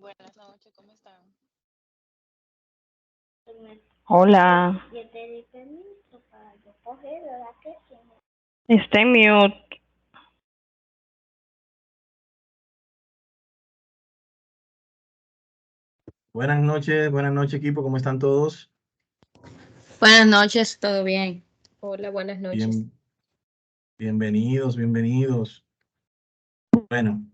Buenas noches, ¿cómo están? Hola. Yo te di permiso para yo coger, ¿verdad que sí? Está en mute. Buenas noches equipo, ¿cómo están todos? Buenas noches, ¿todo bien? Hola, buenas noches. Bienvenidos. Bueno,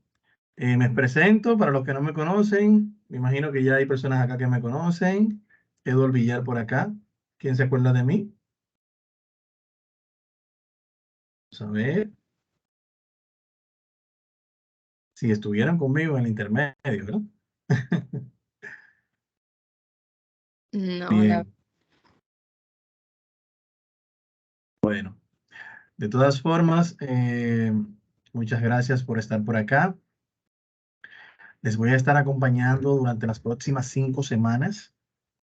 me presento para los que no me conocen. Me imagino que ya hay personas acá que me conocen. Eduardo Villar por acá. ¿Quién se acuerda de mí? Vamos a ver. Si estuvieran conmigo en el intermedio, ¿verdad? No, Bien, bueno. De todas formas, muchas gracias por estar por acá. Les voy a estar acompañando durante las próximas 5 semanas.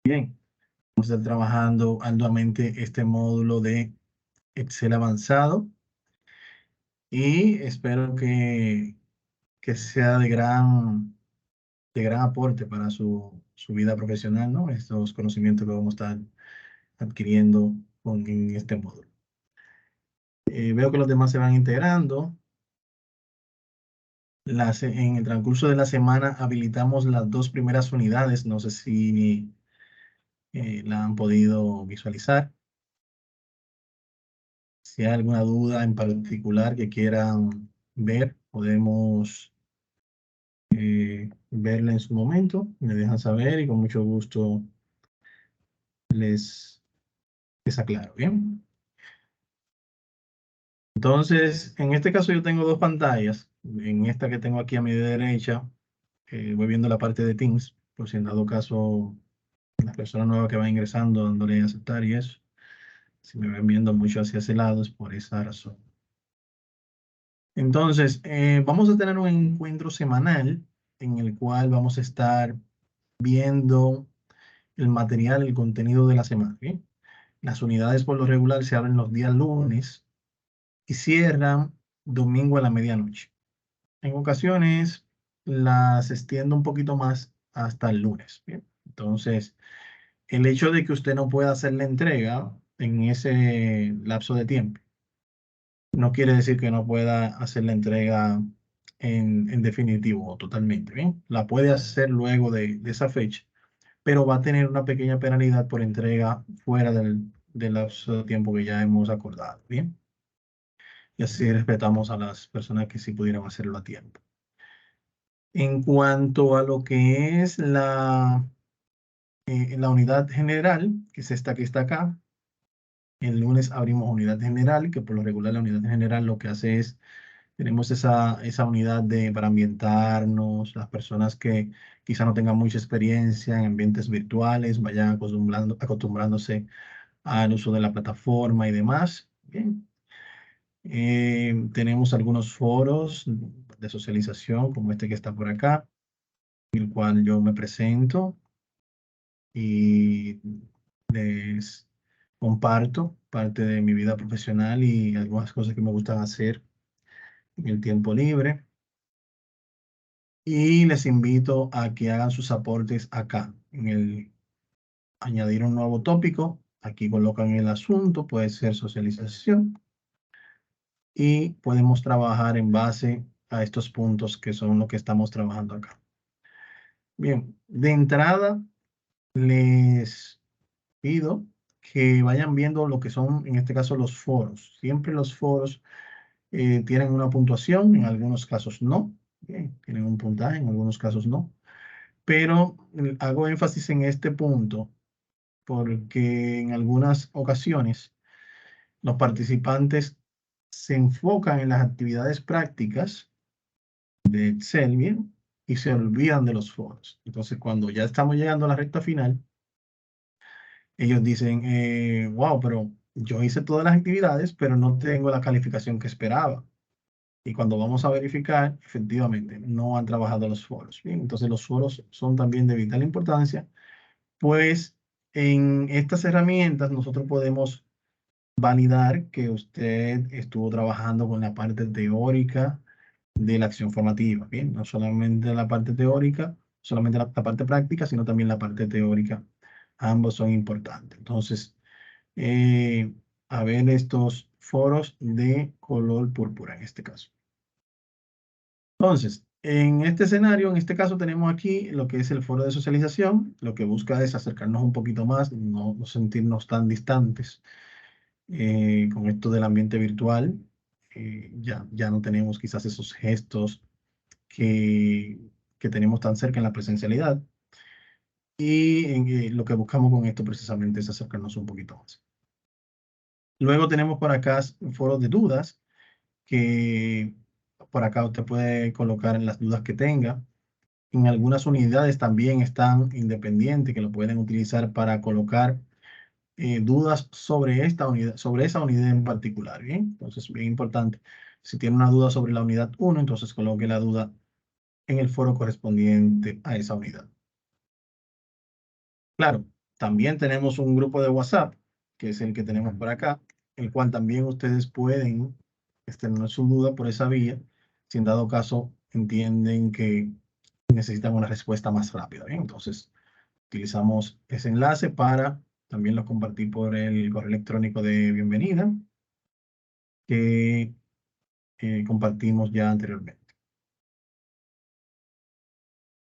Bien, vamos a estar trabajando arduamente este módulo de Excel avanzado y espero que sea de gran aporte para su vida profesional, ¿no? Estos conocimientos que vamos a estar adquiriendo en este módulo. Veo que los demás se van integrando. En el transcurso de la semana habilitamos las 2 primeras unidades. No sé si la han podido visualizar. Si hay alguna duda en particular que quieran ver, podemos verla en su momento. Me dejan saber y con mucho gusto les, les aclaro. Bien. Entonces, en este caso yo tengo 2 pantallas. En esta que tengo aquí a mi derecha, voy viendo la parte de Teams, por si en dado caso las personas nuevas que van ingresando, dándole a aceptar y eso. Si me ven viendo mucho hacia ese lado es por esa razón. Entonces, vamos a tener un encuentro semanal en el cual vamos a estar viendo el material, el contenido de la semana. ¿Bien? Las unidades por lo regular se abren los días lunes y cierran domingo a la medianoche. En ocasiones las extiendo un poquito más hasta el lunes. ¿Bien? Entonces, el hecho de que usted no pueda hacer la entrega en ese lapso de tiempo no quiere decir que no pueda hacer la entrega en definitivo o totalmente. Bien, la puede hacer luego de esa fecha, pero va a tener una pequeña penalidad por entrega fuera del lapso de tiempo que ya hemos acordado. Bien, y así respetamos a las personas que sí pudieran hacerlo a tiempo. En cuanto a lo que es la unidad general, que es esta que está acá, el lunes abrimos unidad general, que por lo regular la unidad general lo que hace es, tenemos esa unidad para ambientarnos, las personas que quizá no tengan mucha experiencia en ambientes virtuales, vayan acostumbrándose al uso de la plataforma y demás. Bien. Tenemos algunos foros de socialización, como este que está por acá, en el cual yo me presento y les comparto parte de mi vida profesional y algunas cosas que me gustan hacer en el tiempo libre. Y les invito a que hagan sus aportes acá, en el añadir un nuevo tópico. Aquí colocan el asunto, puede ser socialización. Y podemos trabajar en base a estos puntos que son lo que estamos trabajando acá. Bien, de entrada les pido que vayan viendo lo que son, en este caso, los foros. Siempre los foros tienen una puntuación, en algunos casos no. Bien, tienen un puntaje, en algunos casos no. Pero hago énfasis en este punto porque en algunas ocasiones los participantes se enfocan en las actividades prácticas de Excel, bien, y se olvidan de los foros. Entonces, cuando ya estamos llegando a la recta final, ellos dicen, wow, pero yo hice todas las actividades, pero no tengo la calificación que esperaba. Y cuando vamos a verificar, efectivamente, no han trabajado los foros. Bien, entonces los foros son también de vital importancia, pues en estas herramientas nosotros podemos validar que usted estuvo trabajando con la parte teórica de la acción formativa. Bien, no solamente la parte teórica, solamente la parte práctica, sino también la parte teórica. Ambos son importantes. Entonces, a ver estos foros de color púrpura en este caso. Entonces, en este escenario, en este caso tenemos aquí lo que es el foro de socialización. Lo que busca es acercarnos un poquito más, no sentirnos tan distantes con esto del ambiente virtual. Ya no tenemos quizás esos gestos que tenemos tan cerca en la presencialidad. Y lo que buscamos con esto precisamente es acercarnos un poquito más. Luego tenemos por acá foros de dudas, que por acá usted puede colocar las dudas que tenga. En algunas unidades también están independientes que lo pueden utilizar para colocar dudas sobre esta unidad, sobre esa unidad en particular, ¿bien? Entonces, bien importante. Si tiene una duda sobre la unidad 1, entonces coloque la duda en el foro correspondiente a esa unidad. Claro, también tenemos un grupo de WhatsApp, que es el que tenemos por acá, el cual también ustedes pueden externar su duda por esa vía, si en dado caso entienden que necesitan una respuesta más rápida, ¿bien? Entonces, utilizamos ese enlace para también lo compartir por el correo electrónico de bienvenida que compartimos ya anteriormente.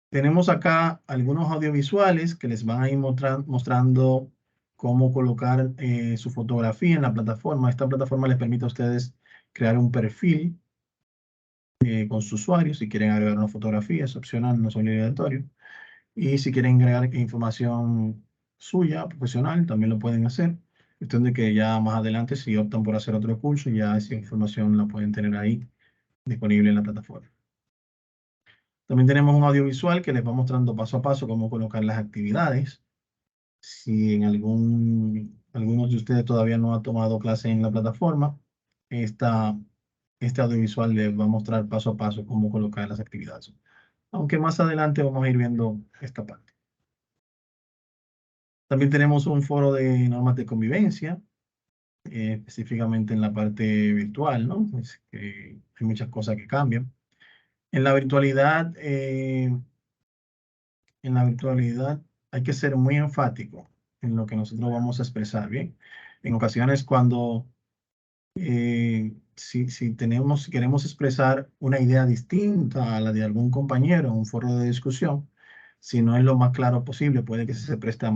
Tenemos acá algunos audiovisuales que les van a ir mostrando cómo colocar su fotografía en la plataforma. Esta plataforma les permite a ustedes crear un perfil con su usuario. Si quieren agregar una fotografía, es opcional, no es obligatorio. Y si quieren agregar información suya, profesional, también lo pueden hacer. Cuestión de que ya más adelante, si optan por hacer otro curso, ya esa información la pueden tener ahí disponible en la plataforma. También tenemos un audiovisual que les va mostrando paso a paso cómo colocar las actividades. Si en algunos de ustedes todavía no ha tomado clase en la plataforma, este audiovisual les va a mostrar paso a paso cómo colocar las actividades. Aunque más adelante vamos a ir viendo esta parte. También tenemos un foro de normas de convivencia, específicamente en la parte virtual, ¿no? Es que hay muchas cosas que cambian. En la virtualidad, hay que ser muy enfático en lo que nosotros vamos a expresar, ¿bien? En ocasiones cuando si queremos expresar una idea distinta a la de algún compañero en un foro de discusión, si no es lo más claro posible, puede que se preste a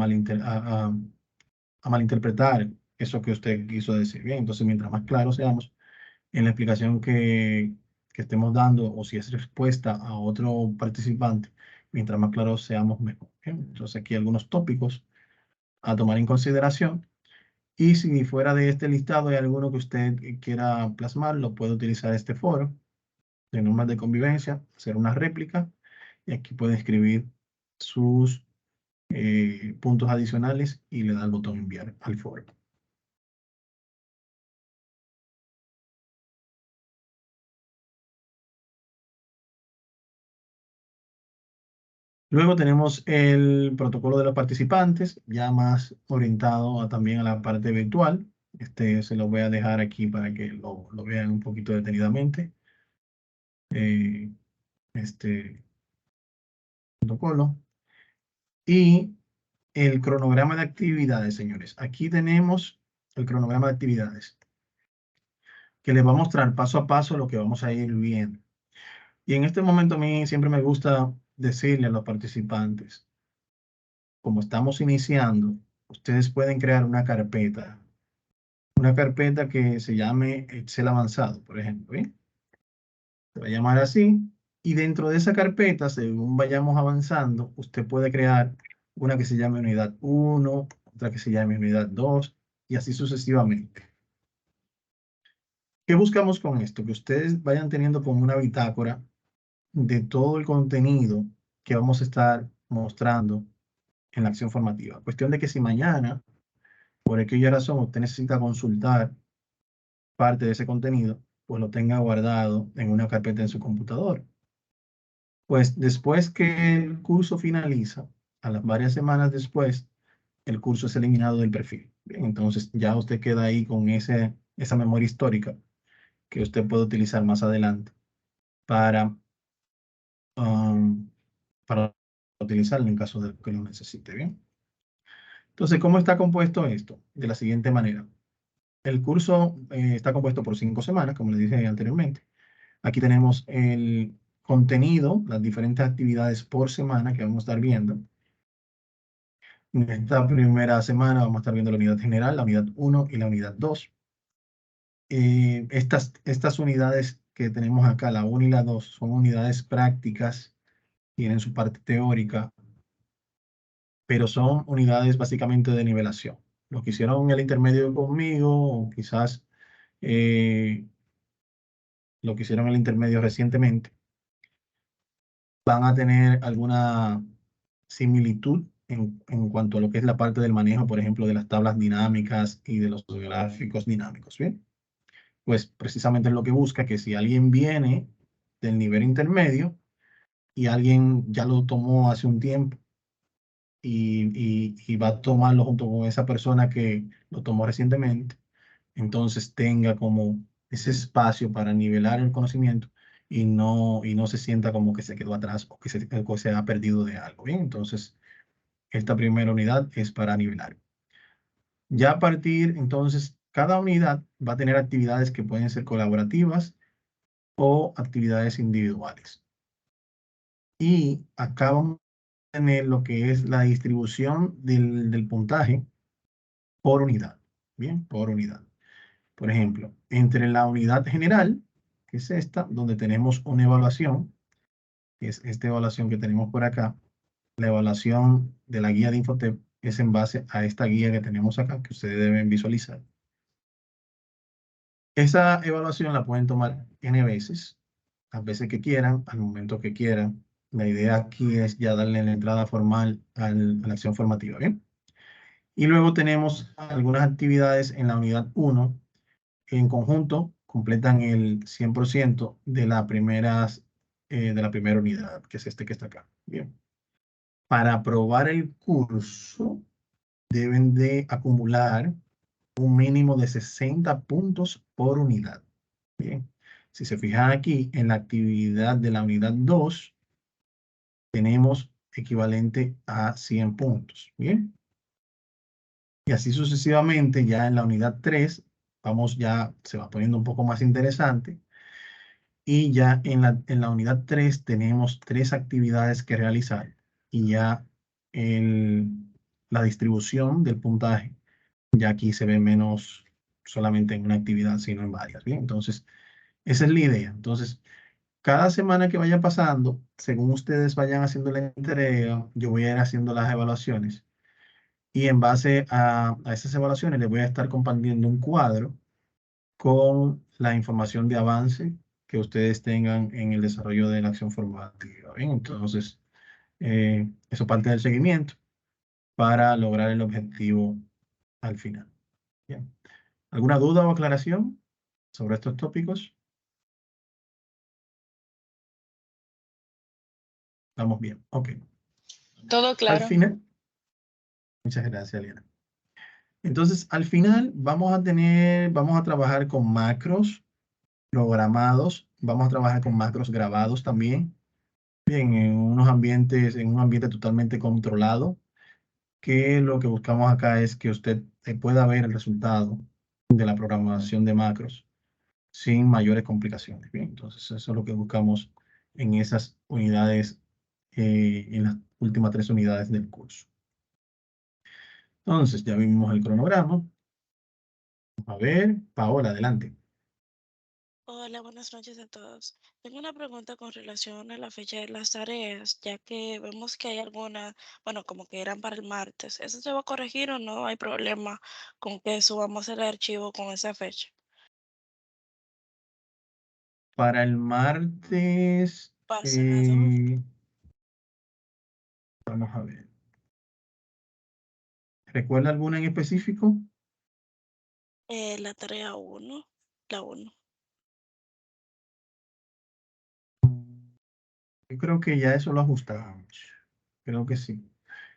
malinterpretar eso que usted quiso decir, ¿bien? Entonces, mientras más claros seamos en la explicación que estemos dando, o si es respuesta a otro participante, mientras más claros seamos, mejor, ¿bien? Entonces, aquí algunos tópicos a tomar en consideración. Y si fuera de este listado hay alguno que usted quiera plasmar, lo puede utilizar este foro de normas de convivencia, hacer una réplica, y aquí puede escribir sus puntos adicionales y le da el botón enviar al foro. Luego tenemos el protocolo de los participantes, ya más orientado también a la parte virtual. Este se lo voy a dejar aquí para que lo vean un poquito detenidamente. Este protocolo. Y el cronograma de actividades, señores. Aquí tenemos el cronograma de actividades que les va a mostrar paso a paso lo que vamos a ir viendo. Y en este momento a mí siempre me gusta decirle a los participantes, como estamos iniciando, ustedes pueden crear una carpeta que se llame Excel avanzado, por ejemplo, ¿bien? Se va a llamar así, y dentro de esa carpeta, según vayamos avanzando, usted puede crear una que se llame unidad 1, otra que se llame unidad 2, y así sucesivamente. ¿Qué buscamos con esto? Que ustedes vayan teniendo como una bitácora de todo el contenido que vamos a estar mostrando en la acción formativa. Cuestión de que si mañana, por aquella razón, usted necesita consultar parte de ese contenido, pues lo tenga guardado en una carpeta en su computador. Pues después que el curso finaliza, a las varias semanas después, el curso es eliminado del perfil. Bien, entonces ya usted queda ahí con esa memoria histórica que usted puede utilizar más adelante para, para utilizarlo en caso de que lo necesite, ¿bien? Entonces, ¿cómo está compuesto esto? De la siguiente manera. El curso está compuesto por 5 semanas, como les dije anteriormente. Aquí tenemos el contenido, las diferentes actividades por semana que vamos a estar viendo. En esta primera semana vamos a estar viendo la unidad general, la unidad 1 y la unidad 2. Estas unidades que tenemos acá, la 1 y la 2, son unidades prácticas, tienen su parte teórica, pero son unidades básicamente de nivelación. Lo que hicieron el intermedio conmigo, o quizás lo que hicieron el intermedio recientemente, van a tener alguna similitud en cuanto a lo que es la parte del manejo, por ejemplo, de las tablas dinámicas y de los gráficos dinámicos, ¿bien? Pues precisamente es lo que busca, que si alguien viene del nivel intermedio y alguien ya lo tomó hace un tiempo y va a tomarlo junto con esa persona que lo tomó recientemente, entonces tenga como ese espacio para nivelar el conocimiento y no se sienta como que se quedó atrás o que se ha perdido de algo, ¿bien? Entonces, esta primera unidad es para nivelar. Ya a partir, entonces, cada unidad va a tener actividades que pueden ser colaborativas o actividades individuales. Y acá vamos a tener lo que es la distribución del puntaje por unidad. Bien, por unidad. Por ejemplo, entre la unidad general, que es esta, donde tenemos una evaluación, que es esta evaluación que tenemos por acá, la evaluación de la guía de Infotep es en base a esta guía que tenemos acá, que ustedes deben visualizar. Esa evaluación la pueden tomar N veces, las veces que quieran, al momento que quieran. La idea aquí es ya darle la entrada formal a la acción formativa, ¿bien? Y luego tenemos algunas actividades en la unidad 1. En conjunto, completan el 100% de la primera unidad, que es este que está acá. Bien. Para aprobar el curso, deben de acumular un mínimo de 60 puntos por unidad. Bien. Si se fijan aquí, en la actividad de la unidad 2, tenemos equivalente a 100 puntos. Bien. Y así sucesivamente, ya en la unidad 3, se va poniendo un poco más interesante. Y ya en la unidad 3 tenemos 3 actividades que realizar. Y ya la distribución del puntaje, ya aquí se ve menos solamente en una actividad, sino en varias. Bien, entonces, esa es la idea. Entonces, cada semana que vaya pasando, según ustedes vayan haciendo la entrega, yo voy a ir haciendo las evaluaciones. Y en base a esas evaluaciones, les voy a estar compartiendo un cuadro con la información de avance que ustedes tengan en el desarrollo de la acción formativa. Bien, entonces, eso parte del seguimiento para lograr el objetivo al final. Bien. ¿Alguna duda o aclaración sobre estos tópicos? Estamos bien. Ok. Todo Al claro. final, muchas gracias, Liana. Entonces, al final vamos a trabajar con macros programados, vamos a trabajar con macros grabados también. Bien, en un ambiente totalmente controlado, que lo que buscamos acá es que usted pueda ver el resultado de la programación de macros sin mayores complicaciones. Bien, entonces eso es lo que buscamos en esas unidades, en las últimas 3 unidades del curso. Entonces, ya vimos el cronograma. Vamos a ver, Paola, adelante. Hola, buenas noches a todos. Tengo una pregunta con relación a la fecha de las tareas, ya que vemos que hay algunas, bueno, como que eran para el martes. ¿Eso se va a corregir o no hay problema con que subamos el archivo con esa fecha? Para el martes, Pasado, vamos a ver. ¿Recuerda alguna en específico? la tarea 1, la 1. Yo creo que ya eso lo ajustamos. Creo que sí.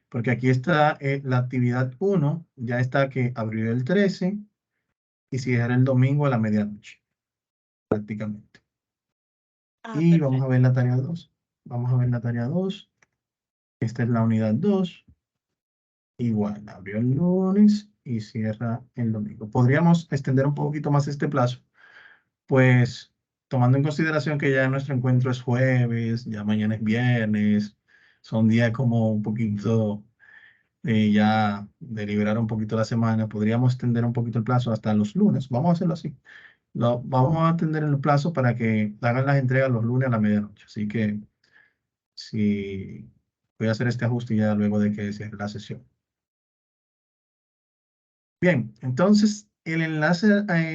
Porque aquí está la actividad 1, ya está que abrió el 13 y cierra el domingo a la medianoche, prácticamente. Ah, Y vamos a perfecto. ver la tarea 2. Vamos a ver la tarea 2. Esta es la unidad 2. Igual, abrió el lunes y cierra el domingo. Podríamos extender un poquito más este plazo, pues tomando en consideración que ya nuestro encuentro es jueves, ya mañana es viernes, son días como un poquito ya de liberar un poquito la semana, podríamos extender un poquito el plazo hasta los lunes. Vamos a hacerlo así. Vamos a extender el plazo para que hagan las entregas los lunes a la medianoche. Así que si voy a hacer este ajuste ya luego de que cierre la sesión. Bien, entonces el enlace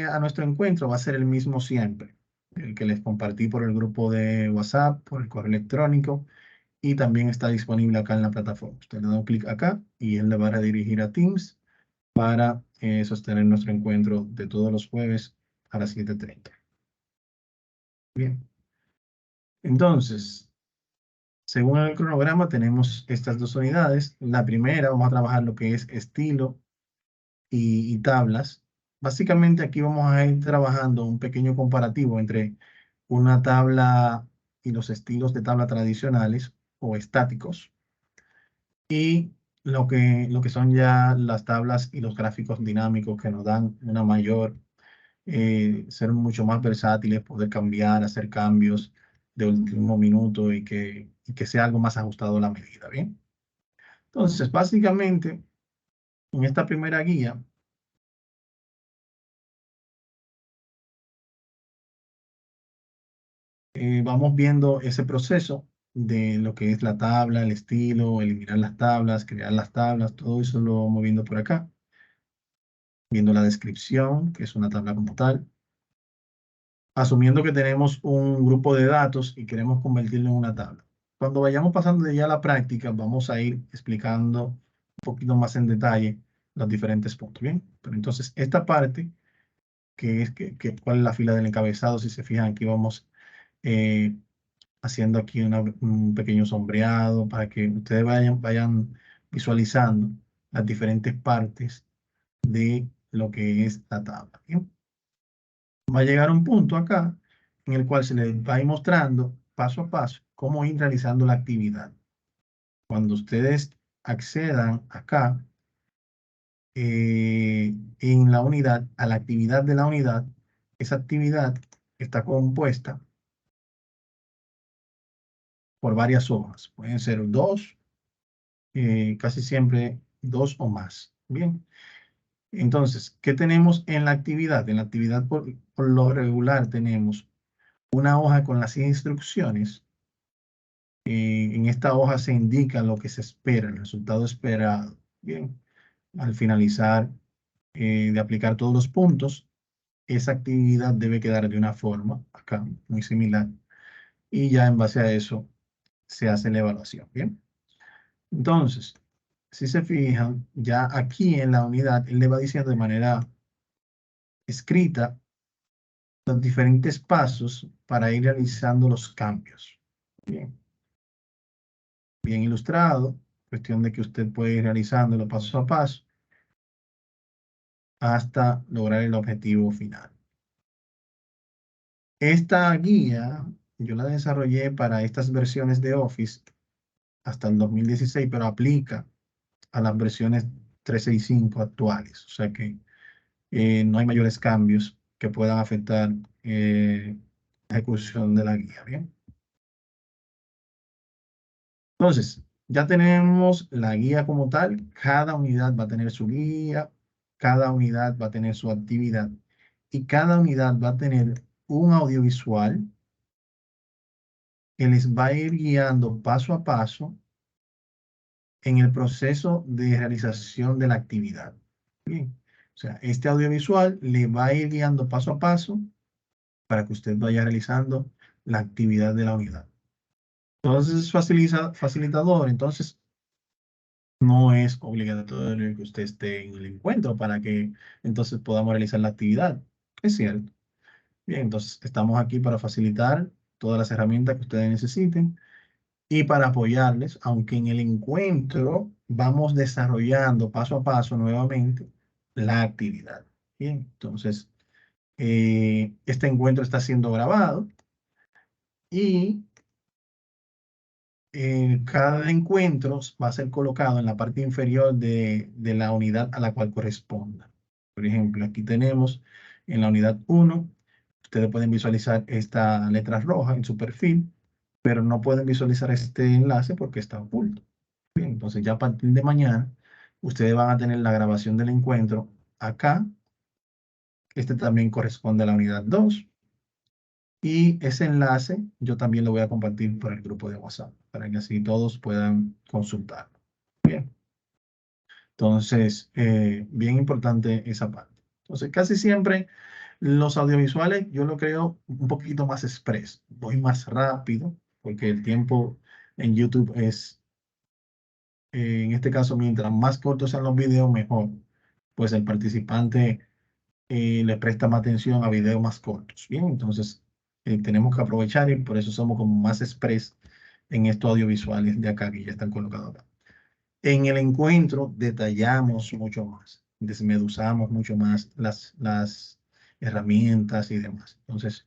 a nuestro encuentro va a ser el mismo siempre, el que les compartí por el grupo de WhatsApp, por el correo electrónico, y también está disponible acá en la plataforma. Usted le da un clic acá y él le va a redirigir a Teams para sostener nuestro encuentro de todos los jueves a las 7:30. Bien, entonces, según el cronograma, tenemos estas dos unidades. La primera, vamos a trabajar lo que es estilo y tablas. Básicamente aquí vamos a ir trabajando un pequeño comparativo entre una tabla y los estilos de tabla tradicionales o estáticos y lo que son ya las tablas y los gráficos dinámicos que nos dan una mayor, ser mucho más versátiles, poder cambiar, hacer cambios de último minuto y que sea algo más ajustado a la medida, ¿bien? Entonces, básicamente, en esta primera guía, vamos viendo ese proceso de lo que es la tabla, el estilo, eliminar las tablas, crear las tablas, todo eso lo vamos viendo por acá. Viendo la descripción, que es una tabla como tal. Asumiendo que tenemos un grupo de datos y queremos convertirlo en una tabla. Cuando vayamos pasando de ya a la práctica, vamos a ir explicando un poquito más en detalle los diferentes puntos, ¿bien? Pero entonces, esta parte, que es cuál es la fila del encabezado, si se fijan, aquí vamos haciendo aquí un pequeño sombreado para que ustedes vayan visualizando las diferentes partes de lo que es la tabla. ¿Bien? Va a llegar un punto acá en el cual se les va a ir mostrando paso a paso cómo ir realizando la actividad. Cuando ustedes accedan acá en la unidad, a la actividad de la unidad, esa actividad está compuesta por varias hojas. Pueden ser dos, casi siempre dos o más. Bien. Entonces, ¿qué tenemos en la actividad? En la actividad por lo regular tenemos una hoja con las instrucciones. En esta hoja se indica lo que se espera, el resultado esperado. Bien, al finalizar de aplicar todos los puntos, esa actividad debe quedar de una forma, acá, muy similar. Y ya en base a eso se hace la evaluación. Bien, entonces, si se fijan, ya aquí en la unidad, él le va diciendo de manera escrita los diferentes pasos para ir realizando los cambios. Bien, bien ilustrado, cuestión de que usted puede ir realizándolo paso a paso hasta lograr el objetivo final. Esta guía yo la desarrollé para estas versiones de Office hasta el 2016, pero aplica a las versiones 365 actuales. O sea que no hay mayores cambios que puedan afectar la ejecución de la guía. ¿Bien? Entonces, ya tenemos la guía como tal. Cada unidad va a tener su guía, cada unidad va a tener su actividad y cada unidad va a tener un audiovisual que les va a ir guiando paso a paso en el proceso de realización de la actividad. Bien, o sea, este audiovisual le va a ir guiando paso a paso para que usted vaya realizando la actividad de la unidad. Entonces es facilitador, entonces no es obligatorio que usted esté en el encuentro para que entonces podamos realizar la actividad. Es cierto. Bien, entonces estamos aquí para facilitar todas las herramientas que ustedes necesiten y para apoyarles, aunque en el encuentro vamos desarrollando paso a paso nuevamente la actividad. Bien, entonces este encuentro está siendo grabado y cada encuentro va a ser colocado en la parte inferior de la unidad a la cual corresponda. Por ejemplo, aquí tenemos en la unidad 1, ustedes pueden visualizar esta letra roja en su perfil, pero no pueden visualizar este enlace porque está oculto. Bien, entonces ya a partir de mañana, ustedes van a tener la grabación del encuentro acá. Este también corresponde a la unidad 2. Y ese enlace yo también lo voy a compartir por el grupo de WhatsApp, para que así todos puedan consultarlo. Bien. Entonces, bien importante esa parte. Entonces, casi siempre los audiovisuales yo lo creo un poquito más express. Voy más rápido, porque el tiempo en YouTube es, en este caso, mientras más cortos sean los videos, mejor. Pues el participante le presta más atención a videos más cortos. Bien, entonces tenemos que aprovechar y por eso somos como más express en estos audiovisuales de acá que ya están colocados acá. En el encuentro detallamos mucho más, desmeduzamos mucho más las herramientas y demás. Entonces,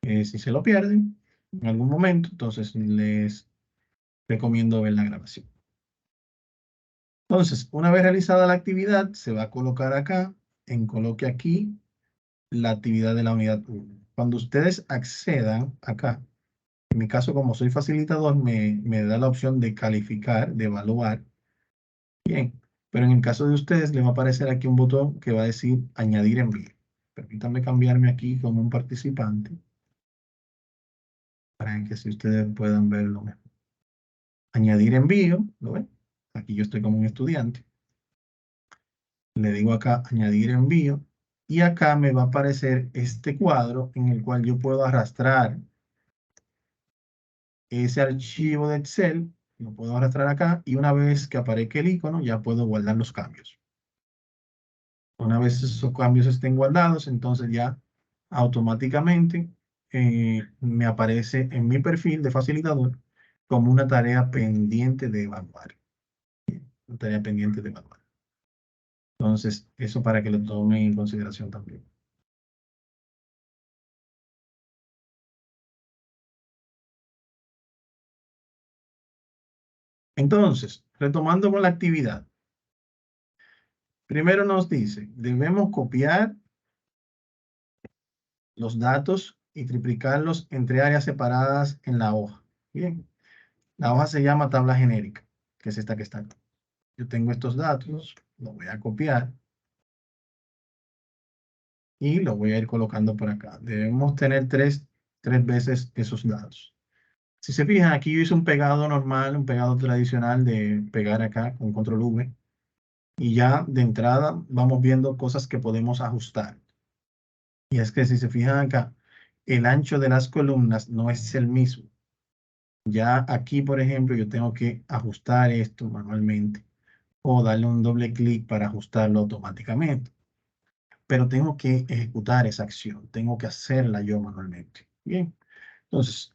si se lo pierden en algún momento, entonces les recomiendo ver la grabación. Entonces, una vez realizada la actividad, se va a colocar acá, en coloque aquí, la actividad de la unidad 1. Cuando ustedes accedan acá, en mi caso, como soy facilitador, me da la opción de calificar, de evaluar. Bien, pero en el caso de ustedes, les va a aparecer aquí un botón que va a decir añadir envío. Permítanme cambiarme aquí como un participante para que así ustedes puedan verlo mejor. Añadir envío, ¿lo ven? Aquí yo estoy como un estudiante. Le digo acá añadir envío y acá me va a aparecer este cuadro en el cual yo puedo arrastrar ese archivo de Excel, lo puedo arrastrar acá y una vez que aparezca el icono ya puedo guardar los cambios. Una vez esos cambios estén guardados, entonces ya automáticamente me aparece en mi perfil de facilitador como una tarea pendiente de evaluar. Una tarea pendiente de evaluar. Entonces, eso para que lo tomen en consideración también. Entonces, retomando con la actividad. Primero nos dice, debemos copiar los datos y triplicarlos entre áreas separadas en la hoja. Bien, la hoja se llama tabla genérica, que es esta que está aquí. Yo tengo estos datos, los voy a copiar y los voy a ir colocando por acá. Debemos tener tres veces esos datos. Si se fijan, aquí yo hice un pegado normal, un pegado tradicional de pegar acá con control V. Y ya de entrada vamos viendo cosas que podemos ajustar. Y es que si se fijan acá, el ancho de las columnas no es el mismo. Ya aquí, por ejemplo, yo tengo que ajustar esto manualmente o darle un doble clic para ajustarlo automáticamente. Pero tengo que ejecutar esa acción, tengo que hacerla yo manualmente. Bien, entonces,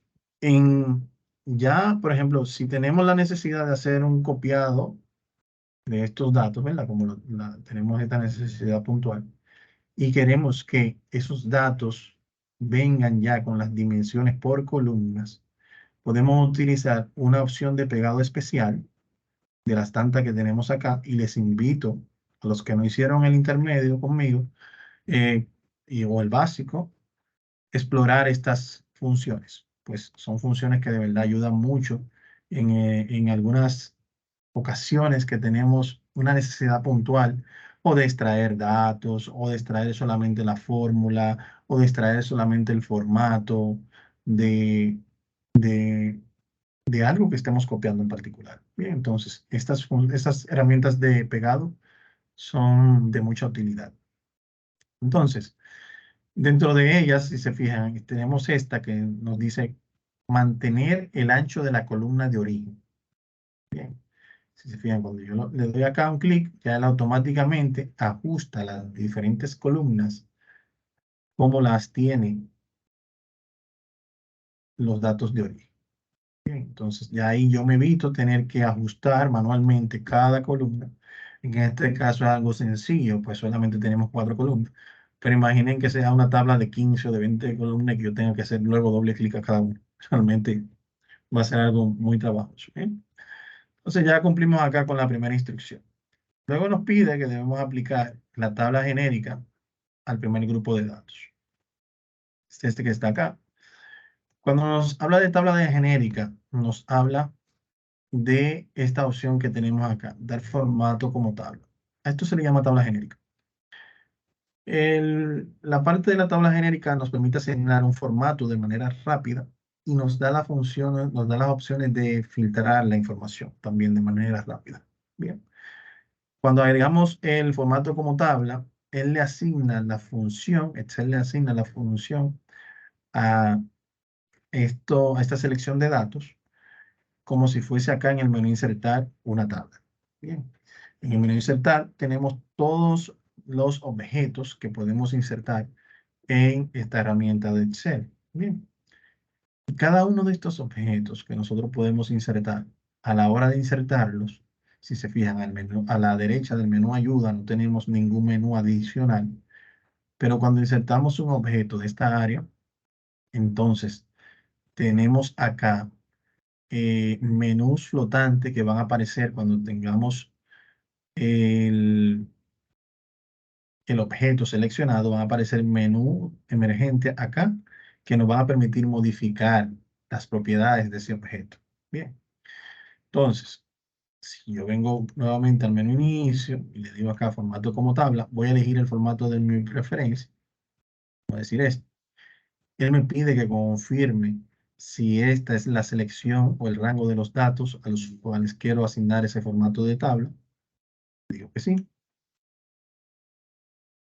ya, por ejemplo, si tenemos la necesidad de hacer un copiado de estos datos, ¿verdad? Como tenemos esta necesidad puntual y queremos que esos datos vengan ya con las dimensiones por columnas, podemos utilizar una opción de pegado especial de las tantas que tenemos acá y les invito a los que no hicieron el intermedio conmigo o el básico, explorar estas funciones, pues son funciones que de verdad ayudan mucho en algunas ocasiones que tenemos una necesidad puntual o de extraer datos o de extraer solamente la fórmula o de extraer solamente el formato de, de, de algo que estemos copiando en particular. Bien, entonces estas herramientas de pegado son de mucha utilidad. Entonces, dentro de ellas, si se fijan, tenemos esta que nos dice mantener el ancho de la columna de origen. Bien, si se fijan, cuando yo le doy acá un clic, ya él automáticamente ajusta las diferentes columnas como las tiene los datos de origen. Bien, entonces, ya ahí yo me evito tener que ajustar manualmente cada columna. En este caso es algo sencillo, pues solamente tenemos 4 columnas. Pero imaginen que sea una tabla de 15 o de 20 columnas que yo tenga que hacer luego doble clic a cada una. Realmente va a ser algo muy trabajoso. Entonces ya cumplimos acá con la primera instrucción. Luego nos pide que debemos aplicar la tabla genérica al primer grupo de datos. Este que está acá. Cuando nos habla de tabla de genérica, nos habla de esta opción que tenemos acá, dar formato como tabla. A esto se le llama tabla genérica. La parte de la tabla genérica nos permite asignar un formato de manera rápida y nos da las opciones de filtrar la información también de manera rápida. Bien. Cuando agregamos el formato como tabla, Excel le asigna la función a a esta selección de datos como si fuese acá en el menú insertar una tabla. Bien. En el menú insertar tenemos todos los objetos que podemos insertar en esta herramienta de Excel. Bien. Y cada uno de estos objetos que nosotros podemos insertar, a la hora de insertarlos, si se fijan al menú, a la derecha del menú ayuda no tenemos ningún menú adicional, pero cuando insertamos un objeto de esta área, entonces tenemos acá menús flotantes que van a aparecer cuando tengamos el, el objeto seleccionado, van a aparecer menú emergente acá que nos van a permitir modificar las propiedades de ese objeto. Bien, entonces, si yo vengo nuevamente al menú inicio y le digo acá formato como tabla, voy a elegir el formato de mi preferencia. Voy a decir esto. Él me pide que confirme si esta es la selección o el rango de los datos a los cuales quiero asignar ese formato de tabla. Digo que sí.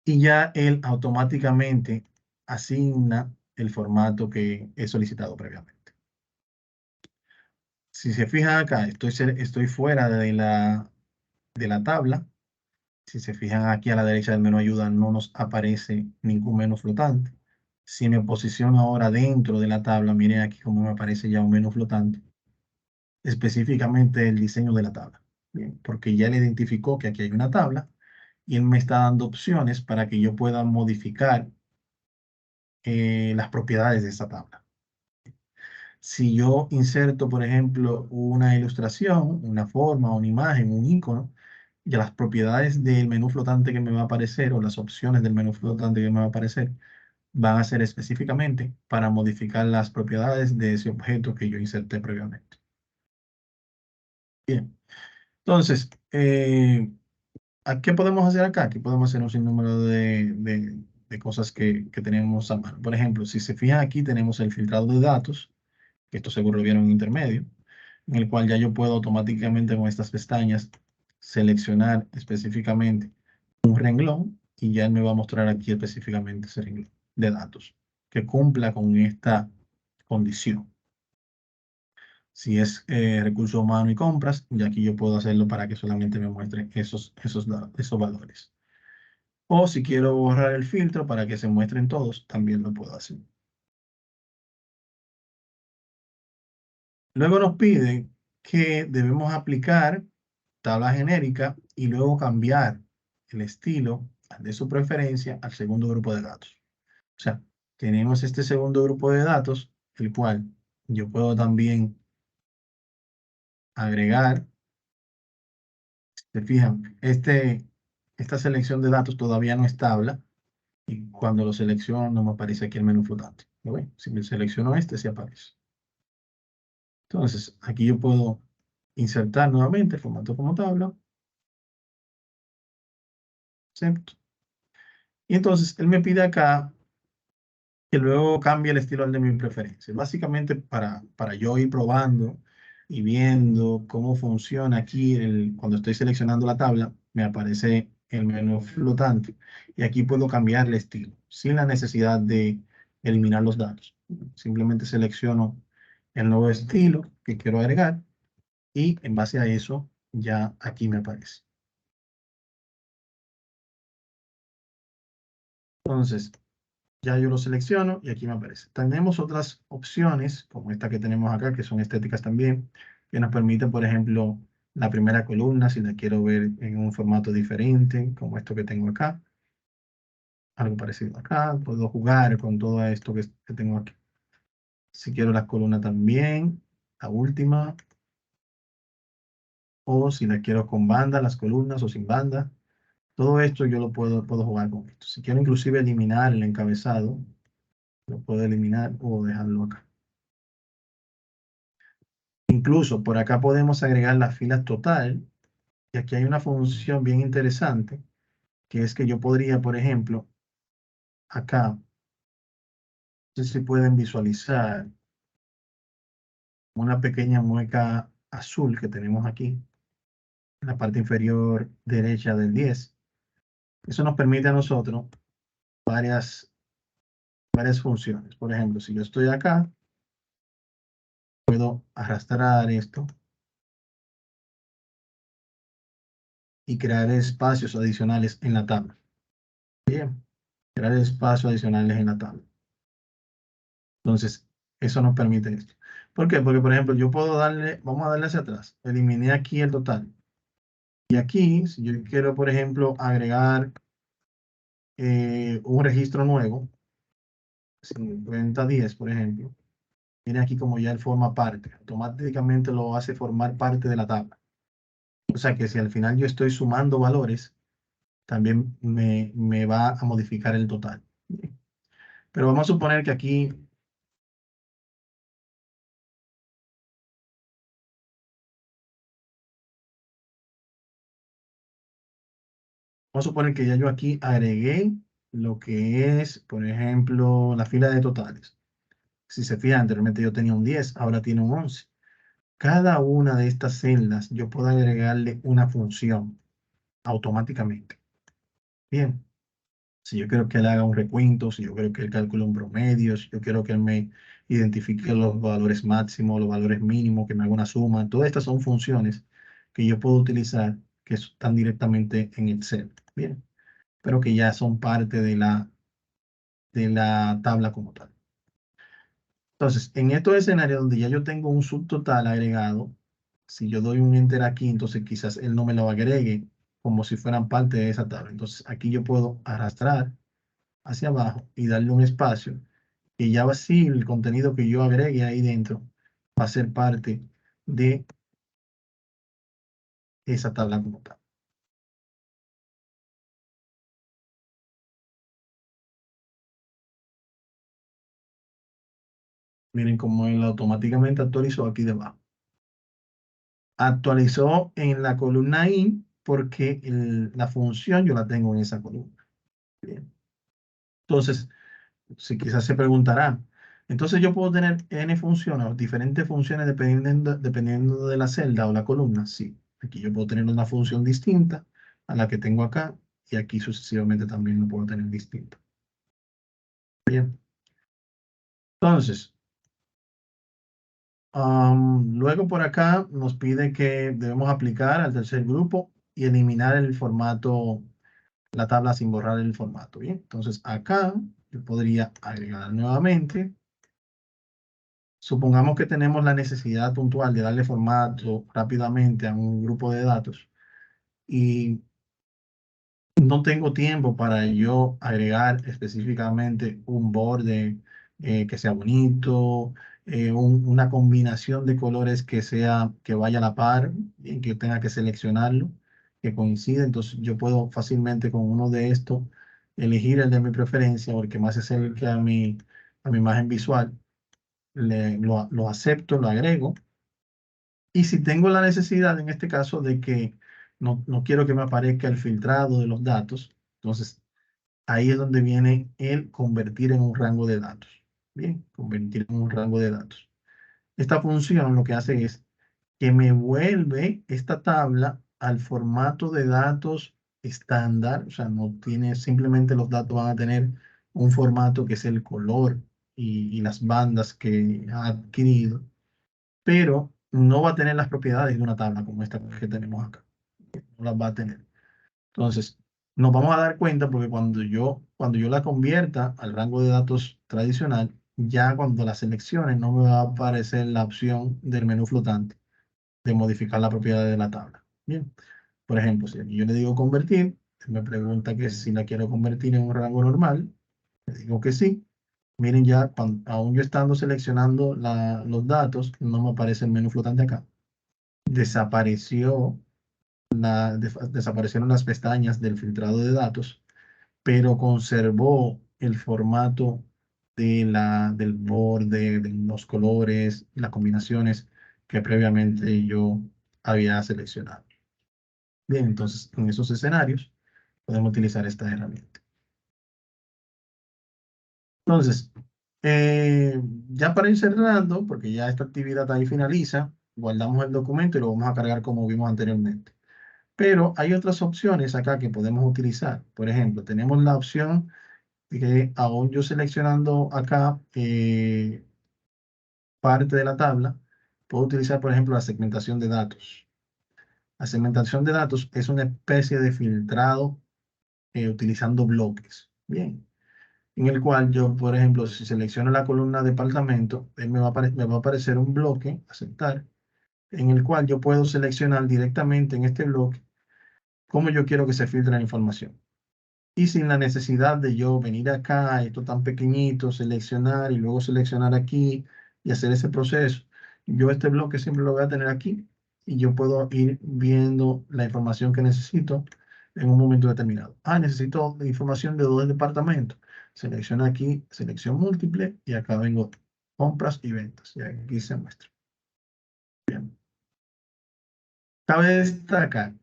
Y ya él automáticamente asigna el formato que he solicitado previamente. Si se fijan acá, estoy fuera de la tabla. Si se fijan aquí a la derecha del menú ayuda, no nos aparece ningún menú flotante. Si me posiciono ahora dentro de la tabla, miren aquí cómo me aparece ya un menú flotante. Específicamente el diseño de la tabla. Bien, porque ya le identificó que aquí hay una tabla y él me está dando opciones para que yo pueda modificar las propiedades de esta tabla. Si yo inserto, por ejemplo, una ilustración, una forma, una imagen, un icono, ya las propiedades del menú flotante que me va a aparecer o las opciones del menú flotante que me va a aparecer van a ser específicamente para modificar las propiedades de ese objeto que yo inserté previamente. Bien, entonces, ¿qué podemos hacer acá? Aquí podemos hacer un sinnúmero de cosas que tenemos a mano. Por ejemplo, si se fijan aquí tenemos el filtrado de datos, que esto seguro lo vieron en intermedio, en el cual ya yo puedo automáticamente con estas pestañas seleccionar específicamente un renglón y ya él me va a mostrar aquí específicamente ese renglón de datos que cumpla con esta condición. Si es recurso humano y compras, ya aquí yo puedo hacerlo para que solamente me muestre esos valores. O si quiero borrar el filtro para que se muestren todos, también lo puedo hacer. Luego nos pide que debemos aplicar tabla genérica y luego cambiar el estilo de su preferencia al segundo grupo de datos. O sea, tenemos este segundo grupo de datos, el cual yo puedo también agregar. Se fijan, esta selección de datos todavía no es tabla y cuando lo selecciono no me aparece aquí el menú flotante. ¿Lo ven? Si me selecciono este, sí aparece. Entonces, aquí yo puedo insertar nuevamente el formato como tabla. Acepto. Y entonces, él me pide acá que luego cambie el estilo al de mi preferencia. Básicamente para yo ir probando y viendo cómo funciona aquí cuando estoy seleccionando la tabla, me aparece el menú flotante y aquí puedo cambiar el estilo sin la necesidad de eliminar los datos. Simplemente selecciono el nuevo estilo que quiero agregar y en base a eso ya aquí me aparece. Entonces, ya yo lo selecciono y aquí me aparece. Tenemos otras opciones, como esta que tenemos acá, que son estéticas también, que nos permiten, por ejemplo, la primera columna, si la quiero ver en un formato diferente, como esto que tengo acá. Algo parecido acá. Puedo jugar con todo esto que tengo aquí. Si quiero la columna también, la última, o si la quiero con banda, las columnas o sin banda. Todo esto yo lo puedo jugar con esto. Si quiero inclusive eliminar el encabezado, lo puedo eliminar o dejarlo acá. Incluso por acá podemos agregar las filas total. Y aquí hay una función bien interesante, que es que yo podría, por ejemplo, acá, no sé si pueden visualizar una pequeña mueca azul que tenemos aquí, en la parte inferior derecha del 10. Eso nos permite a nosotros varias funciones. Por ejemplo, si yo estoy acá, puedo arrastrar esto y crear espacios adicionales en la tabla. Bien, crear espacios adicionales en la tabla. Entonces, eso nos permite esto. ¿Por qué? Porque, por ejemplo, yo puedo darle, vamos a darle hacia atrás. Eliminé aquí el total. Y aquí, si yo quiero, por ejemplo, agregar un registro nuevo, 5010, por ejemplo, viene aquí como ya él forma parte. Automáticamente lo hace formar parte de la tabla. O sea que si al final yo estoy sumando valores, también me va a modificar el total. Pero vamos a suponer que aquí vamos a suponer que ya yo aquí agregué lo que es, por ejemplo, la fila de totales. Si se fijan, anteriormente yo tenía un 10, ahora tiene un 11. Cada una de estas celdas yo puedo agregarle una función automáticamente. Bien, si yo quiero que él haga un recuento, si yo quiero que él calcule un promedio, si yo quiero que él me identifique los valores máximos, los valores mínimos, que me haga una suma, todas estas son funciones que yo puedo utilizar que están directamente en Excel. Bien, pero que ya son parte de la tabla como tal. Entonces, en estos escenarios donde ya yo tengo un subtotal agregado, si yo doy un enter aquí, entonces quizás él no me lo agregue como si fueran parte de esa tabla. Entonces, aquí yo puedo arrastrar hacia abajo y darle un espacio y ya va así el contenido que yo agregue ahí dentro va a ser parte de esa tabla como tal. Miren cómo él automáticamente actualizó aquí debajo. Actualizó en la columna I porque la función yo la tengo en esa columna. Bien. Entonces, si quizás se preguntarán, entonces yo puedo tener n funciones, diferentes funciones dependiendo de la celda o la columna. Sí, aquí yo puedo tener una función distinta a la que tengo acá y aquí sucesivamente también lo puedo tener distinto. Bien. Entonces, luego por acá nos pide que debemos aplicar al tercer grupo y eliminar el formato, la tabla sin borrar el formato. Bien, entonces acá yo podría agregar nuevamente. Supongamos que tenemos la necesidad puntual de darle formato rápidamente a un grupo de datos y no tengo tiempo para yo agregar específicamente un borde que sea bonito, una combinación de colores que vaya a la par y que tenga que seleccionarlo, que coincida. Entonces yo puedo fácilmente con uno de estos elegir el de mi preferencia porque más es el que a mi imagen visual. Lo acepto, lo agrego. Y si tengo la necesidad, en este caso, de que no quiero que me aparezca el filtrado de los datos, entonces ahí es donde viene el convertir en un rango de datos. Bien, convertir en un rango de datos. Esta función lo que hace es que me vuelve esta tabla al formato de datos estándar, o sea, no tiene, simplemente los datos van a tener un formato que es el color y las bandas que ha adquirido, pero no va a tener las propiedades de una tabla como esta que tenemos acá. No las va a tener. Entonces, nos vamos a dar cuenta porque cuando yo la convierta al rango de datos tradicional, ya cuando la seleccione no me va a aparecer la opción del menú flotante de modificar la propiedad de la tabla. Bien, por ejemplo, si aquí yo le digo convertir, me pregunta que si la quiero convertir en un rango normal, le digo que sí, miren ya, aún yo estando seleccionando los datos, no me aparece el menú flotante acá. Desaparecieron las pestañas del filtrado de datos, pero conservó el formato del borde, de los colores, las combinaciones que previamente yo había seleccionado. Bien, entonces en esos escenarios podemos utilizar esta herramienta. Entonces, ya para ir cerrando, porque ya esta actividad ahí finaliza, guardamos el documento y lo vamos a cargar como vimos anteriormente. Pero hay otras opciones acá que podemos utilizar. Por ejemplo, tenemos la opción de que aún yo seleccionando acá parte de la tabla, puedo utilizar, por ejemplo, la segmentación de datos. La segmentación de datos es una especie de filtrado utilizando bloques. Bien. En el cual yo, por ejemplo, si selecciono la columna departamento, me va a aparecer un bloque, aceptar, en el cual yo puedo seleccionar directamente en este bloque cómo yo quiero que se filtre la información. Y sin la necesidad de yo venir acá, esto tan pequeñito, seleccionar y luego seleccionar aquí y hacer ese proceso. Yo este bloque siempre lo voy a tener aquí y yo puedo ir viendo la información que necesito en un momento determinado. Necesito información de 2 departamentos. Selecciono aquí, selección múltiple y acá vengo compras y ventas. Y aquí se muestra. Bien. Cabe destacar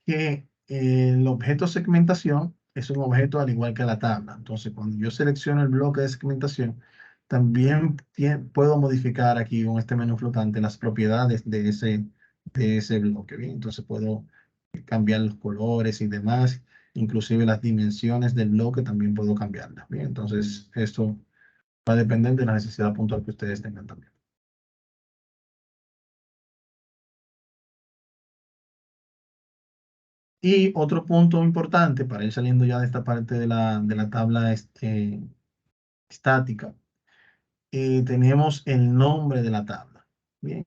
que el objeto segmentación es un objeto al igual que la tabla. Entonces, cuando yo selecciono el bloque de segmentación, también puedo modificar aquí con este menú flotante las propiedades de ese bloque. Bien, entonces puedo cambiar los colores y demás, inclusive las dimensiones del bloque también puedo cambiarlas. Bien, entonces esto va a depender de la necesidad puntual que ustedes tengan también. Y otro punto importante para ir saliendo ya de esta parte de la tabla estática, tenemos el nombre de la tabla. Bien,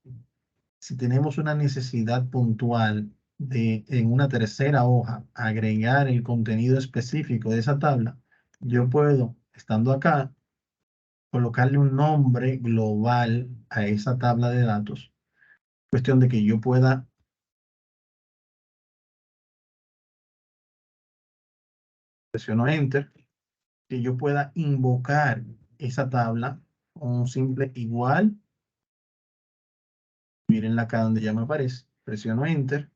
si tenemos una necesidad puntual de en una tercera hoja agregar el contenido específico de esa tabla, yo puedo, estando acá, colocarle un nombre global a esa tabla de datos. Cuestión de que yo pueda presiono Enter, que yo pueda invocar esa tabla con un simple igual. Miren acá donde ya me aparece. Presiono Enter.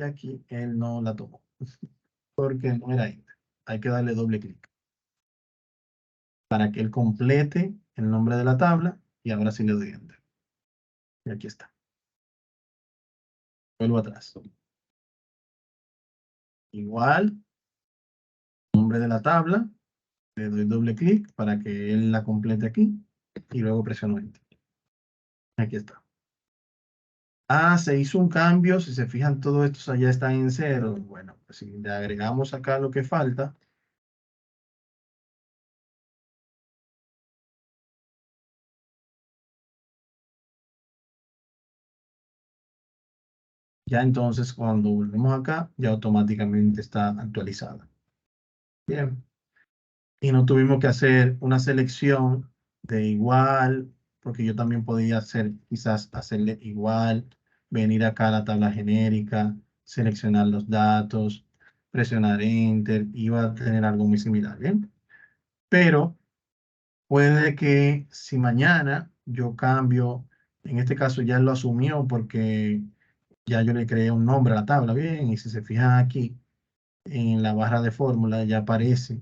Y aquí él no la tomó. Porque no era Enter. Hay que darle doble clic. Para que él complete el nombre de la tabla. Y ahora sí le doy Enter. Y aquí está. Vuelvo atrás. Igual. Nombre de la tabla. Le doy doble clic para que él la complete aquí. Y luego presiono Enter. Aquí está. Se hizo un cambio. Si se fijan, todo esto ya está en 0. Bueno, pues si le agregamos acá lo que falta. Ya entonces cuando volvemos acá, ya automáticamente está actualizada. Bien. Y no tuvimos que hacer una selección de igual, porque yo también podía hacer, quizás hacerle igual, venir acá a la tabla genérica, seleccionar los datos, presionar Enter, iba a tener algo muy similar, ¿bien? Pero puede que si mañana yo cambio, en este caso ya lo asumió porque ya yo le creé un nombre a la tabla, bien, y si se fijan aquí en la barra de fórmula ya aparece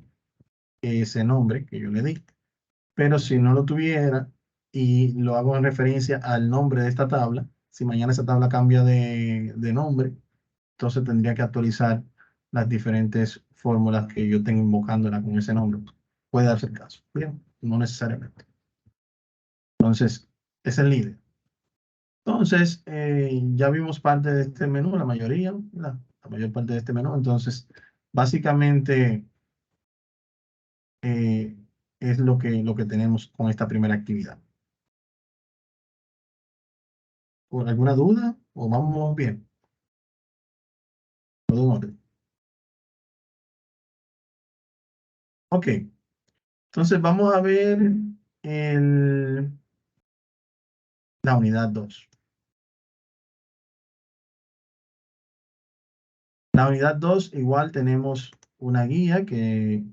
ese nombre que yo le di. Pero si no lo tuviera y lo hago en referencia al nombre de esta tabla, si mañana esa tabla cambia de nombre, entonces tendría que actualizar las diferentes fórmulas que yo tengo invocándola con ese nombre. Puede darse el caso, bien, no necesariamente. Entonces, esa es la idea. Entonces, ya vimos parte de este menú, la mayoría, la mayor parte de este menú. Entonces, básicamente es lo que tenemos con esta primera actividad. ¿Por alguna duda? ¿O vamos bien? ¿Todo en orden? Ok. Entonces vamos a ver la unidad 2. La unidad 2 igual tenemos una guía que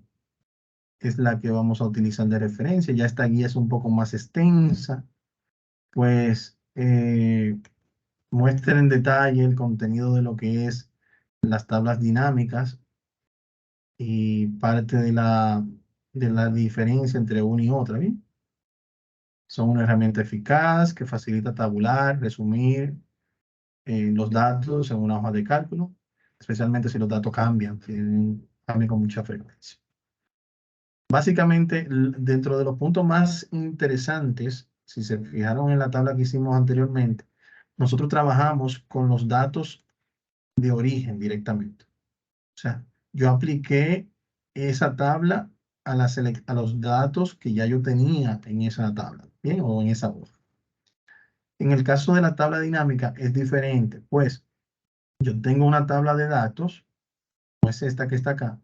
es la que vamos a utilizar de referencia. Ya esta guía es un poco más extensa, pues muestra en detalle el contenido de lo que es las tablas dinámicas y parte de la diferencia entre una y otra, ¿bien? Son una herramienta eficaz que facilita tabular, resumir los datos en una hoja de cálculo, especialmente si los datos cambian con mucha frecuencia. Básicamente, dentro de los puntos más interesantes, si se fijaron en la tabla que hicimos anteriormente, nosotros trabajamos con los datos de origen directamente. O sea, yo apliqué esa tabla a los datos que ya yo tenía en esa tabla, ¿bien? O en esa hoja. En el caso de la tabla dinámica es diferente, pues yo tengo una tabla de datos, como es esta que está acá,